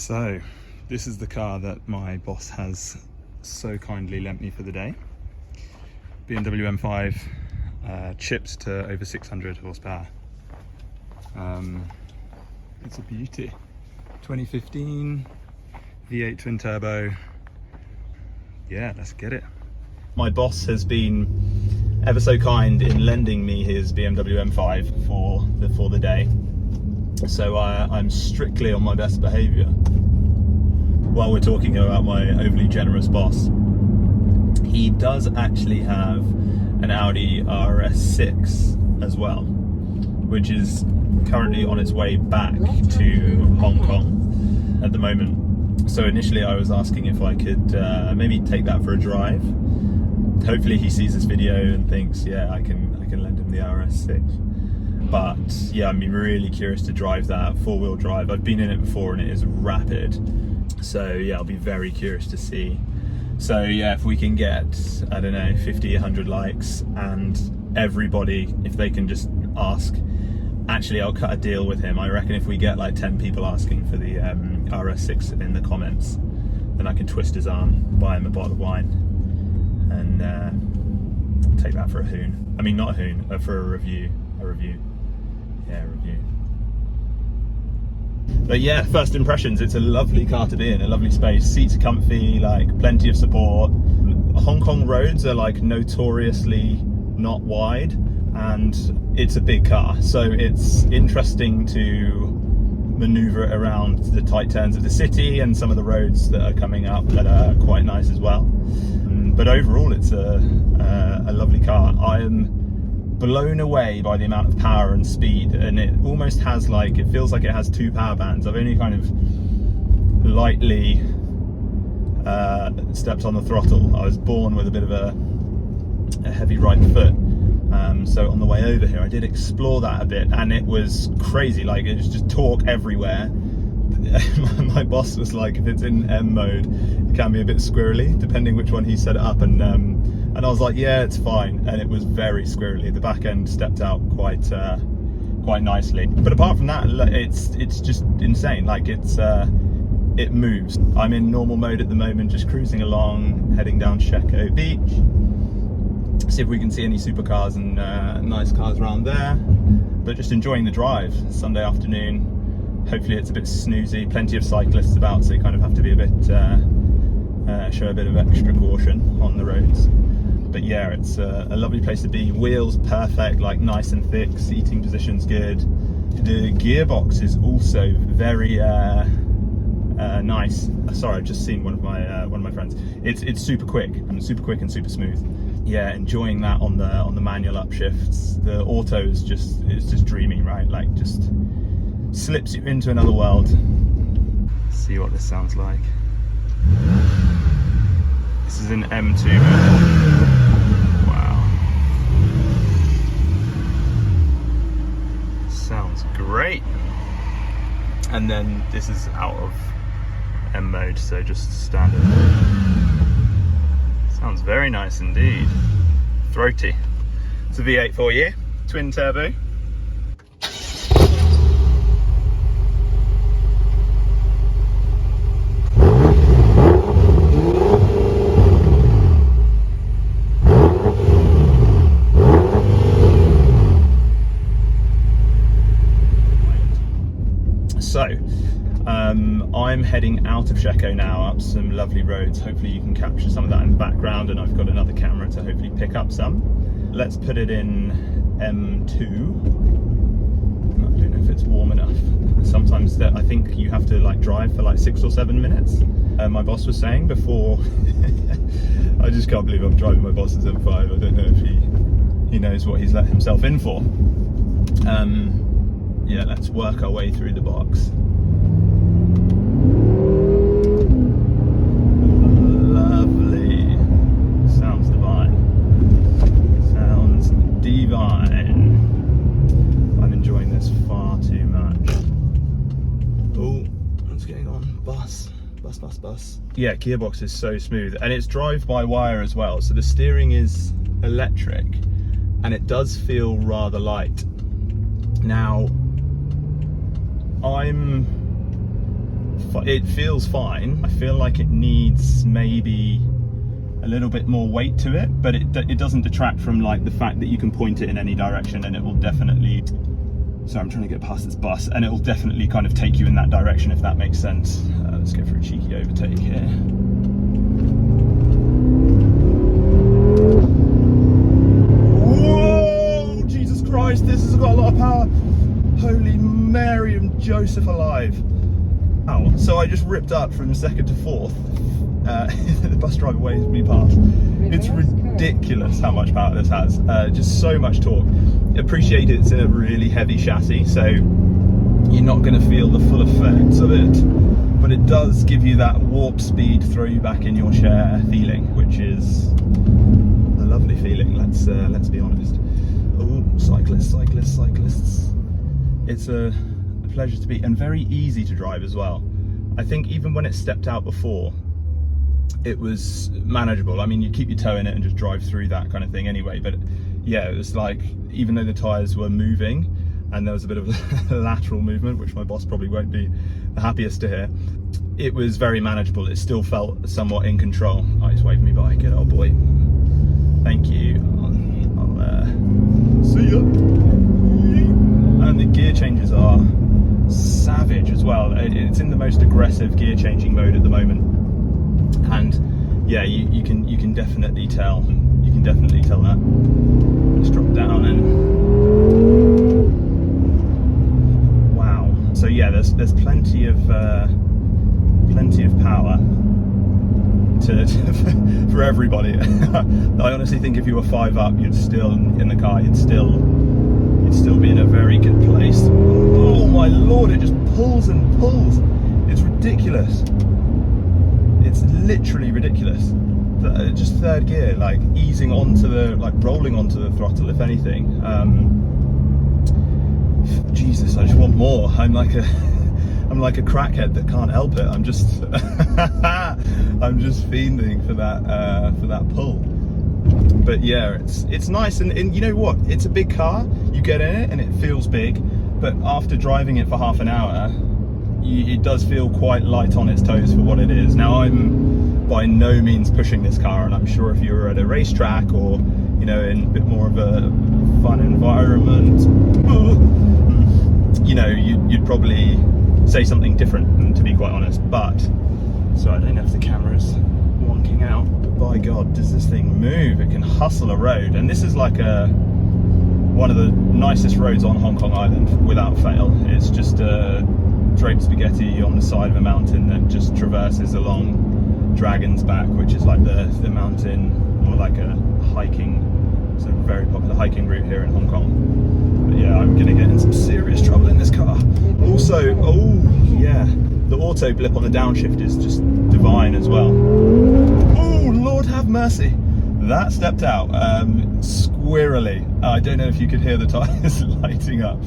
So this is the car that my boss has so kindly lent me for the day. BMW M5, chipped to over 600 horsepower. It's a beauty. 2015 V8 twin turbo. Yeah, let's get it. My boss has been ever so kind in lending me his BMW M5 for the day. So I'm strictly on my best behaviour. While we're talking about my overly generous boss, he does actually have an Audi RS6 as well, which is currently on its way back to Hong Kong at the moment. So initially I was asking if I could maybe take that for a drive. Hopefully he sees this video and thinks, yeah, I can lend him the RS6. But yeah, I'm really curious to drive that four-wheel drive. I've been in it before and it is rapid. So yeah, I'll be very curious to see. So yeah, if we can get, I don't know, 50, 100 likes, and everybody, if they can just ask, actually I'll cut a deal with him. I reckon if we get like 10 people asking for the RS6 in the comments, then I can twist his arm, buy him a bottle of wine, and take that for a hoon. I mean, not a hoon, for a review. Yeah, review. But yeah, first impressions, it's a lovely car to be in, a lovely space. Seats are comfy, like plenty of support. Hong Kong roads are like notoriously not wide, and it's a big car, so it's interesting to maneuver it around the tight turns of the city and some of the roads that are coming up that are quite nice as well. But overall, it's a lovely car. I am blown away by the amount of power and speed, and it almost has like, it feels like it has two power bands. I've only kind of lightly stepped on the throttle. I was born with a bit of a heavy right foot, so on the way over here I did explore that a bit, and it was crazy. Like, it was just torque everywhere. My boss was like, if it's in M mode it can be a bit squirrely depending which one he set it up, and I was like, yeah, it's fine, and it was very squirrely. The back end stepped out quite nicely, but apart from that, it's just insane. Like, it moves. I'm in normal mode at the moment, just cruising along, heading down Sheco Beach. See if we can see any supercars and nice cars around there, but just enjoying the drive. Sunday afternoon. Hopefully it's a bit snoozy, plenty of cyclists about, so you kind of have to be a bit, show a bit of extra caution on the roads. But yeah, it's a lovely place to be. Wheels perfect, like nice and thick, seating position's good. The gearbox is also very nice. Sorry, I've just seen one of my friends. It's super quick and super smooth. Yeah, enjoying that on the manual upshifts. The auto is just dreamy, right? Like, just slips you into another world. See what this sounds like. This is an M2 model. Wow. Sounds great. And then this is out of M mode, so just standard. Sounds very nice indeed. Throaty. It's a V8 4-year, twin turbo. So, I'm heading out of Sheco now, up some lovely roads. Hopefully you can capture some of that in the background, and I've got another camera to hopefully pick up some. Let's put it in M2. I don't know if it's warm enough. Sometimes I think you have to like drive for like 6 or 7 minutes. My boss was saying before, I just can't believe I'm driving my boss's M5. I don't know if he knows what he's let himself in for. Yeah, let's work our way through the box. Lovely. Sounds divine. Sounds divine. I'm enjoying this far too much. Oh, what's going on? Bus. Yeah, gearbox is so smooth, and it's drive-by-wire as well, so the steering is electric, and it does feel rather light. Now, I'm it feels fine. I feel like it needs maybe a little bit more weight to it, but it doesn't detract from like the fact that you can point it in any direction and it will definitely, so I'm trying to get past this bus, and it will definitely kind of take you in that direction, if that makes sense. Let's go for a cheeky overtake here. Whoa, Jesus Christ, this has got a lot of power. Holy Mary and Joseph alive. Wow, so I just ripped up from second to fourth. The bus driver waved me past. It's ridiculous how much power this has. Just so much torque. Appreciate it's in a really heavy chassis, so you're not going to feel the full effects of it, but it does give you that warp speed, throw you back in your chair feeling, which is a lovely feeling. Let's be honest. Oh, cyclists. It's a pleasure to be, and very easy to drive as well. I think even when it stepped out before, it was manageable. I mean, you keep your toe in it and just drive through that kind of thing anyway, but yeah, it was like, even though the tyres were moving and there was a bit of lateral movement, which my boss probably won't be the happiest to hear, it was very manageable. It still felt somewhat in control. Oh, he's waving me by. Good old boy. Thank you. I'll see ya. And the gear changes are savage as well. It's in the most aggressive gear changing mode at the moment, and yeah, you can definitely tell. You can definitely tell that. Let's drop down and wow. So yeah, there's plenty of power for everybody. I honestly think if you were 5 up, you'd still in the car. You'd still be in a very good place. Oh my lord, it just pulls and pulls. It's ridiculous. It's literally ridiculous. Just third gear, like easing onto the, like rolling onto the throttle, if anything. Jesus, I just want more. I'm like a crackhead that can't help it. I'm just I'm just fiending for that pull. But yeah, it's nice, and you know what? It's a big car. You get in it and it feels big, but after driving it for half an hour, it does feel quite light on its toes for what it is. Now, I'm by no means pushing this car, and I'm sure if you were at a racetrack or, you know, in a bit more of a fun environment, you know, you'd probably say something different, to be quite honest. But sorry, I don't know if the camera's wonking out. By God, does this thing move? It can hustle a road, and this is like one of the nicest roads on Hong Kong Island, without fail. It's just draped spaghetti on the side of a mountain that just traverses along Dragon's Back, which is like the mountain, or like a hiking, sort of very popular hiking route here in Hong Kong. But yeah, I'm gonna get in some serious trouble in this car. Also, oh yeah, the auto blip on the downshift is just divine as well. Oh Lord have mercy, that stepped out squirrely. I don't know if you could hear the tyres lighting up,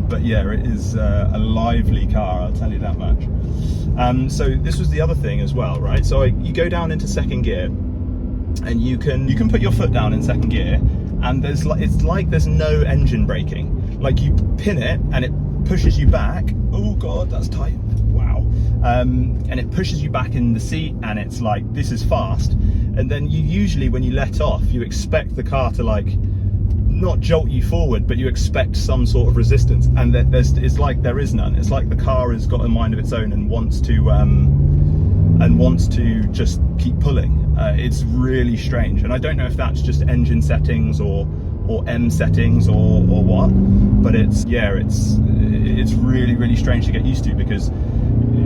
but yeah, it is a lively car, I'll tell you that much. So this was the other thing as well, right? So you go down into second gear, and you can put your foot down in second gear, and it's like there's no engine braking. Like, you pin it and it pushes you back. Oh God, that's tight. Wow. And it pushes you back in the seat, and it's like, this is fast. And then you usually, when you let off, you expect the car to like not jolt you forward, but you expect some sort of resistance, and it's like there is none. It's like the car has got a mind of its own and wants to just keep pulling. It's really strange, and I don't know if that's just engine settings or M settings or what, but it's really, really strange to get used to, because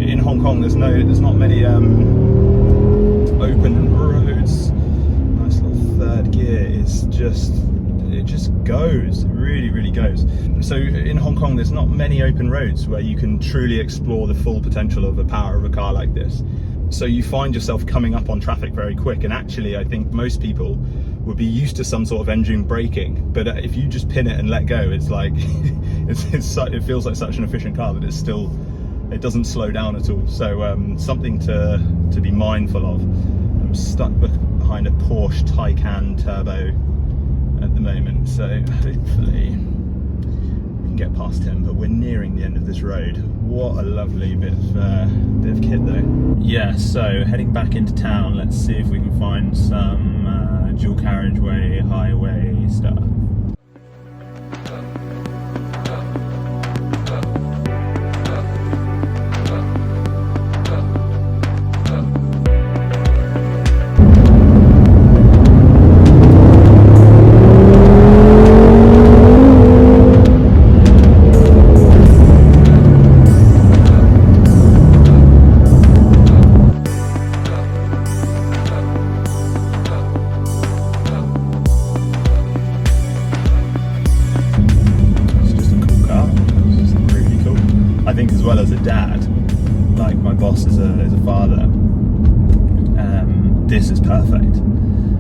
in Hong Kong there's not many open roads. Nice little third gear is just, it just goes, it really, really goes. So in Hong Kong there's not many open roads where you can truly explore the full potential of the power of a car like this. So you find yourself coming up on traffic very quick, and actually I think most people would be used to some sort of engine braking, but if you just pin it and let go, it's like it feels like such an efficient car that it doesn't slow down at all. So something to be mindful of. I'm stuck behind a Porsche Taycan turbo at the moment, so hopefully we can get past past him, but we're nearing the end of this road. What a lovely bit of kit though. Yeah, so heading back into town, let's see if we can find some dual carriageway, highway stuff. As well as a dad, like my boss is a father, this is perfect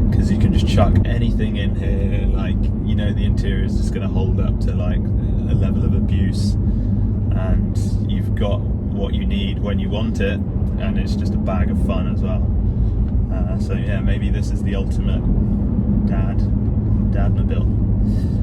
because you can just chuck anything in here. Like, you know, the interior is just going to hold up to like a level of abuse, and you've got what you need when you want it, and it's just a bag of fun as well. So yeah, maybe this is the ultimate dad mobile.